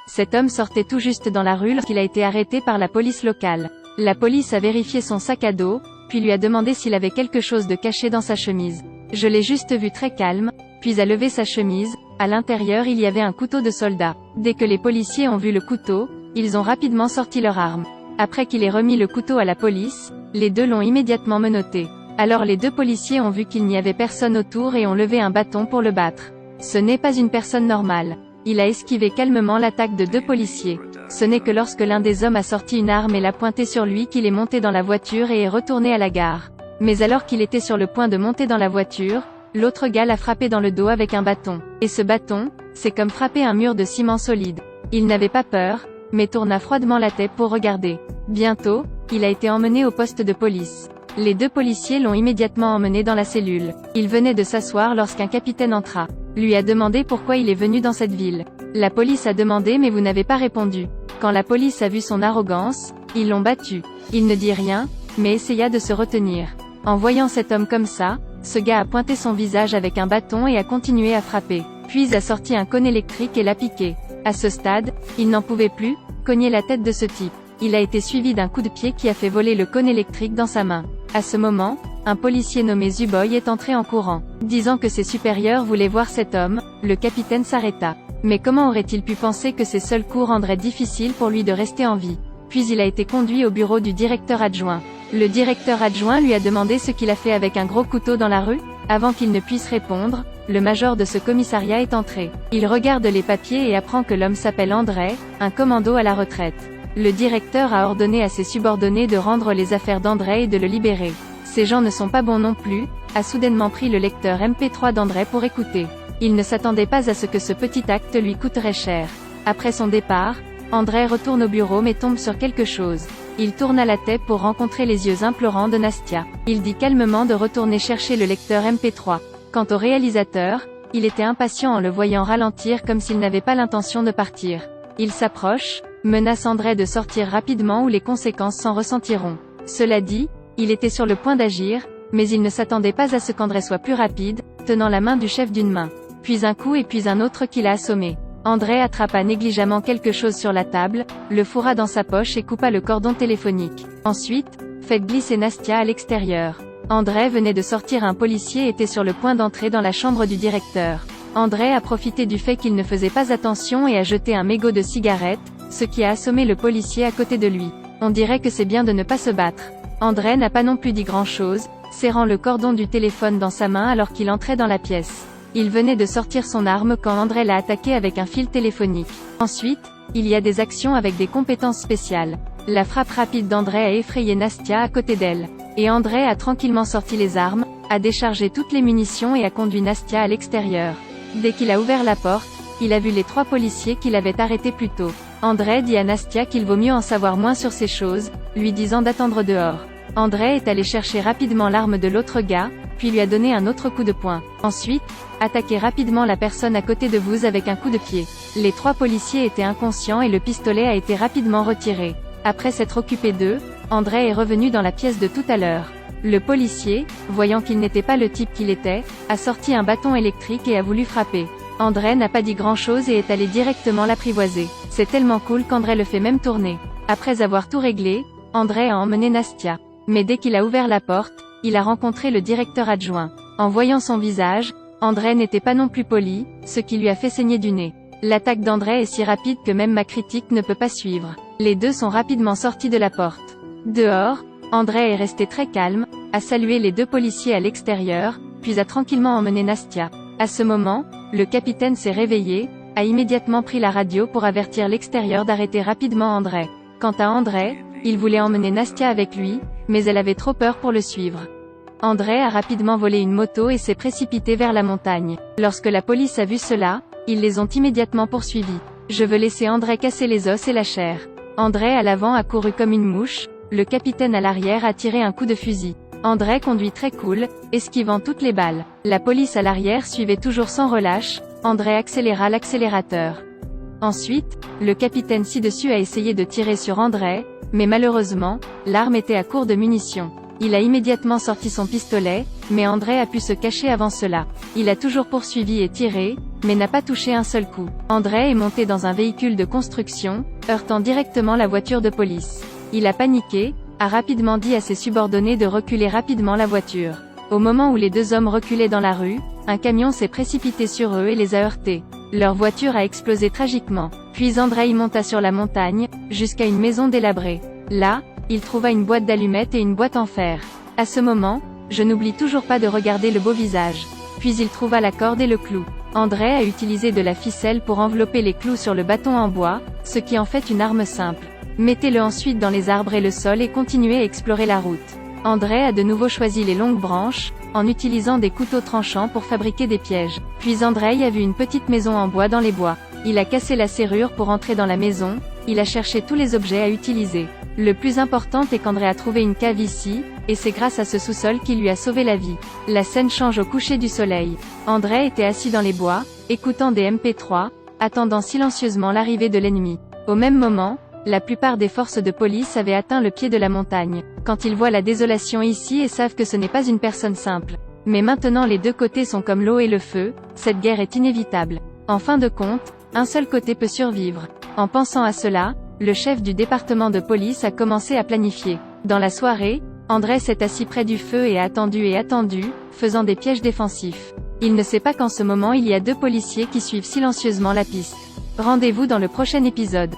Cet homme sortait tout juste dans la rue lorsqu'il a été arrêté par la police locale. La police a vérifié son sac à dos, puis lui a demandé s'il avait quelque chose de caché dans sa chemise. Je l'ai juste vu très calme, puis a levé sa chemise. À l'intérieur il y avait un couteau de soldat. Dès que les policiers ont vu le couteau, ils ont rapidement sorti leur arme. Après qu'il ait remis le couteau à la police, les deux l'ont immédiatement menotté. Alors les deux policiers ont vu qu'il n'y avait personne autour et ont levé un bâton pour le battre. Ce n'est pas une personne normale. Il a esquivé calmement l'attaque de deux policiers. Ce n'est que lorsque l'un des hommes a sorti une arme et l'a pointée sur lui qu'il est monté dans la voiture et est retourné à la gare. Mais alors qu'il était sur le point de monter dans la voiture, l'autre gars l'a frappé dans le dos avec un bâton. Et ce bâton, c'est comme frapper un mur de ciment solide. Il n'avait pas peur, mais tourna froidement la tête pour regarder. Bientôt, il a été emmené au poste de police. Les deux policiers l'ont immédiatement emmené dans la cellule. Il venait de s'asseoir lorsqu'un capitaine entra. Lui a demandé pourquoi il est venu dans cette ville. La police a demandé mais vous n'avez pas répondu. Quand la police a vu son arrogance, ils l'ont battu. Il ne dit rien, mais essaya de se retenir. En voyant cet homme comme ça, ce gars a pointé son visage avec un bâton et a continué à frapper. Puis a sorti un cône électrique et l'a piqué. À ce stade, il n'en pouvait plus, cogner la tête de ce type. Il a été suivi d'un coup de pied qui a fait voler le cône électrique dans sa main. À ce moment, un policier nommé Zuboy est entré en courant. Disant que ses supérieurs voulaient voir cet homme, le capitaine s'arrêta. Mais comment aurait-il pu penser que ses seuls coups rendraient difficile pour lui de rester en vie? Puis il a été conduit au bureau du directeur adjoint. Le directeur adjoint lui a demandé ce qu'il a fait avec un gros couteau dans la rue. Avant qu'il ne puisse répondre, le major de ce commissariat est entré. Il regarde les papiers et apprend que l'homme s'appelle André, un commando à la retraite. Le directeur a ordonné à ses subordonnés de rendre les affaires d'André et de le libérer. Ces gens ne sont pas bons non plus, a soudainement pris le lecteur MP3 d'André pour écouter. Il ne s'attendait pas à ce que ce petit acte lui coûterait cher. Après son départ, André retourne au bureau mais tombe sur quelque chose. Il tourna la tête pour rencontrer les yeux implorants de Nastia. Il dit calmement de retourner chercher le lecteur MP3. Quant au réalisateur, il était impatient en le voyant ralentir comme s'il n'avait pas l'intention de partir. Il s'approche, menace André de sortir rapidement ou les conséquences s'en ressentiront. Cela dit, il était sur le point d'agir, mais il ne s'attendait pas à ce qu'André soit plus rapide, tenant la main du chef d'une main. Puis un coup et puis un autre qui l'a assommé. André attrapa négligemment quelque chose sur la table, le fourra dans sa poche et coupa le cordon téléphonique. Ensuite, faites glisser Nastia à l'extérieur. André venait de sortir, un policier était sur le point d'entrer dans la chambre du directeur. André a profité du fait qu'il ne faisait pas attention et a jeté un mégot de cigarette, ce qui a assommé le policier à côté de lui. On dirait que c'est bien de ne pas se battre. André n'a pas non plus dit grand-chose, serrant le cordon du téléphone dans sa main alors qu'il entrait dans la pièce. Il venait de sortir son arme quand André l'a attaqué avec un fil téléphonique. Ensuite, il y a des actions avec des compétences spéciales. La frappe rapide d'André a effrayé Nastia à côté d'elle. Et André a tranquillement sorti les armes, a déchargé toutes les munitions et a conduit Nastia à l'extérieur. Dès qu'il a ouvert la porte, il a vu les trois policiers qu'il avait arrêtés plus tôt. André dit à Nastia qu'il vaut mieux en savoir moins sur ces choses, lui disant d'attendre dehors. André est allé chercher rapidement l'arme de l'autre gars, puis lui a donné un autre coup de poing. Ensuite, attaquez rapidement la personne à côté de vous avec un coup de pied. Les trois policiers étaient inconscients et le pistolet a été rapidement retiré. Après s'être occupé d'eux, André est revenu dans la pièce de tout à l'heure. Le policier, voyant qu'il n'était pas le type qu'il était, a sorti un bâton électrique et a voulu frapper. André n'a pas dit grand-chose et est allé directement l'apprivoiser. C'est tellement cool qu'André le fait même tourner. Après avoir tout réglé, André a emmené Nastia. Mais dès qu'il a ouvert la porte, il a rencontré le directeur adjoint. En voyant son visage, André n'était pas non plus poli, ce qui lui a fait saigner du nez. L'attaque d'André est si rapide que même ma critique ne peut pas suivre. Les deux sont rapidement sortis de la porte. Dehors, André est resté très calme, a salué les deux policiers à l'extérieur, puis a tranquillement emmené Nastia. À ce moment, le capitaine s'est réveillé, a immédiatement pris la radio pour avertir l'extérieur d'arrêter rapidement André. Quant à André, il voulait emmener Nastia avec lui, mais elle avait trop peur pour le suivre. André a rapidement volé une moto et s'est précipité vers la montagne. Lorsque la police a vu cela, ils les ont immédiatement poursuivis. Je veux laisser André casser les os et la chair. André à l'avant a couru comme une mouche, le capitaine à l'arrière a tiré un coup de fusil. André conduit très cool, esquivant toutes les balles. La police à l'arrière suivait toujours sans relâche, André accéléra l'accélérateur. Ensuite, le capitaine ci-dessus a essayé de tirer sur André, mais malheureusement, l'arme était à court de munitions. Il a immédiatement sorti son pistolet, mais André a pu se cacher avant cela. Il a toujours poursuivi et tiré, mais n'a pas touché un seul coup. André est monté dans un véhicule de construction, heurtant directement la voiture de police. Il a paniqué, a rapidement dit à ses subordonnés de reculer rapidement la voiture. Au moment où les deux hommes reculaient dans la rue, un camion s'est précipité sur eux et les a heurtés. Leur voiture a explosé tragiquement. Puis André monta sur la montagne, jusqu'à une maison délabrée. Là, il trouva une boîte d'allumettes et une boîte en fer. À ce moment, je n'oublie toujours pas de regarder le beau visage. Puis il trouva la corde et le clou. André a utilisé de la ficelle pour envelopper les clous sur le bâton en bois, ce qui en fait une arme simple. Mettez-le ensuite dans les arbres et le sol et continuez à explorer la route. André a de nouveau choisi les longues branches, en utilisant des couteaux tranchants pour fabriquer des pièges. Puis André a vu une petite maison en bois dans les bois. Il a cassé la serrure pour entrer dans la maison, il a cherché tous les objets à utiliser. Le plus important est qu'André a trouvé une cave ici, et c'est grâce à ce sous-sol qui lui a sauvé la vie. La scène change au coucher du soleil. André était assis dans les bois, écoutant des MP3, attendant silencieusement l'arrivée de l'ennemi. Au même moment, la plupart des forces de police avaient atteint le pied de la montagne. Quand ils voient la désolation ici et savent que ce n'est pas une personne simple. Mais maintenant les deux côtés sont comme l'eau et le feu, cette guerre est inévitable. En fin de compte, un seul côté peut survivre. En pensant à cela, le chef du département de police a commencé à planifier. Dans la soirée, André s'est assis près du feu et a attendu, faisant des pièges défensifs. Il ne sait pas qu'en ce moment il y a deux policiers qui suivent silencieusement la piste. Rendez-vous dans le prochain épisode.